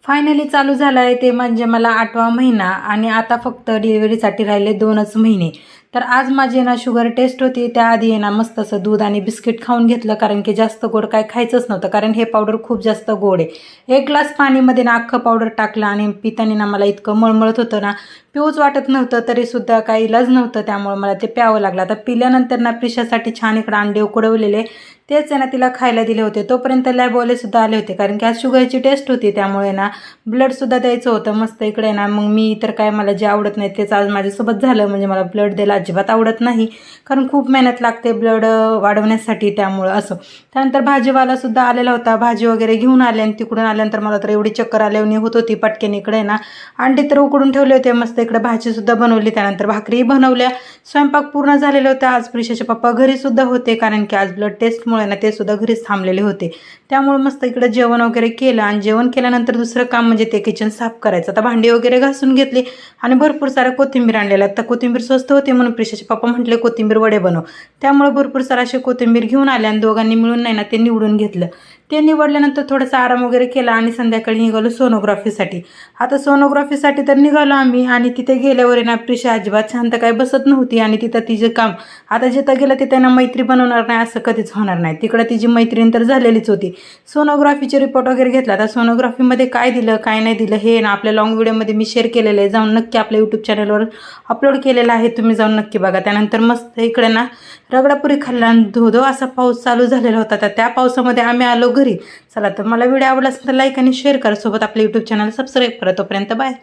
Finally चालू झाला आहे ते म्हणजे मला 8वा महिना आणि आता फक्त डिलिव्हरीसाठी राहिले 2च महिने. तर आज माझी ना शुगर टेस्ट होती. त्याआधी आहे ना मस्त असं दूध आणि बिस्किट खाऊन घेतलं, कारण की जास्त गोड काय खायचंच नव्हतं, कारण हे पावडर खूप जास्त गोड आहे. 1 ग्लास पाणीमध्ये ना अख्खं पावडर टाकलं आणि पितानी ना मला इतकं मळमळत होतं ना, पिऊच वाटत नव्हतं, तरीसुद्धा काही इलाज नव्हतं, त्यामुळे मला ते प्यावं लागलं. आता पिल्यानंतर ना प्रिशासाठी छान इकडं अंडे उकडवलेले तेच आहे ना तिला खायला दिले होते. तोपर्यंत लॅबवालेसुद्धा आले होते, कारण की आज शुगरची टेस्ट होती, त्यामुळे ना ब्लडसुद्धा द्यायचं होतं. मस्त इकडे ना मग मी तर काय, मला जे आवडत नाही तेच आज माझ्यासोबत झालं. म्हणजे मला ब्लड द्यायला अजिबात आवडत नाही, कारण खूप मेहनत लागते ब्लड वाढवण्यासाठी, त्यामुळं असं. त्यानंतर भाजीवालासुद्धा आलेला होता, भाजी वगैरे घेऊन आले आणि तिकडून आल्यानंतर मला तर एवढी चक्कर आल्याने होत होती. पटकन इकडे ना अंडे तर उकडून ठेवले होते, मस्त इकडे भाजीसुद्धा बनवली, त्यानंतर भाकरी बनवल्या. स्वयंपाक पूर्ण झालेला होता. आज प्रिशाचे पप्पा घरीसुद्धा होते, कारण की आज ब्लड टेस्टमुळे ना ते सुद्धा घरीच थांबलेले होते. त्यामुळे मस्त इकडे जेवण वगैरे केलं आणि जेवण केल्यानंतर दुसरं काम म्हणजे ते किचन साफ करायचं. आता भांडी वगैरे घासून घेतली आणि भरपूर साऱ्या कोथिंबीर आणलेल्या. तर कोथिंबीर स्वस्त होती म्हणून प्रिशाचे पप्पा म्हटले कोथिंबीर वडे बनव. त्यामुळे भरपूर सारा असे कोथिंबीर घेऊन आले आणि दोघांनी मिळून नाही ना ते निवडून घेतलं. ते निवडल्यानंतर थोडासा आराम वगैरे केला आणि संध्याकाळी निघालो सोनोग्राफीसाठी. आता सोनोग्राफीसाठी तर निघालो आम्ही आणि तिथे गेल्यावर ना प्रिशा अजिबात शांत काय बसत नव्हती आणि तिथं तिचं काम, आता जिथं गेलं तिथं ना मैत्री बनवणार नाही असं कधीच होणार नाही. तिकडं तिची मैत्रीण तर झालेलीच होती. सोनोग्राफीचे रिपोर्ट वगैरे घेतला. आता सोनोग्राफीमध्ये काय दिलं काय नाही दिलं हे ना आपल्या लॉंग व्हिडिओमध्ये मी शेअर केलेलं आहे, जाऊन नक्की आपल्या यूट्यूब चॅनलवर अपलोड केलेलं आहे, तुम्ही जाऊन नक्की बघा. त्यानंतर मस्त इकडे ना रगडापुरी खाल्ला आणि धो असा पाऊस चालू झालेला होता. तर त्या पावसामध्ये आम्ही आलो घरी. चला, तर मला व्हिडिओ आवडला असेल तर लाईक आणि शेअर करा, सोबत आपल्या यूट्यूब चॅनल सबस्क्राईब करा. तोपर्यंत बाय.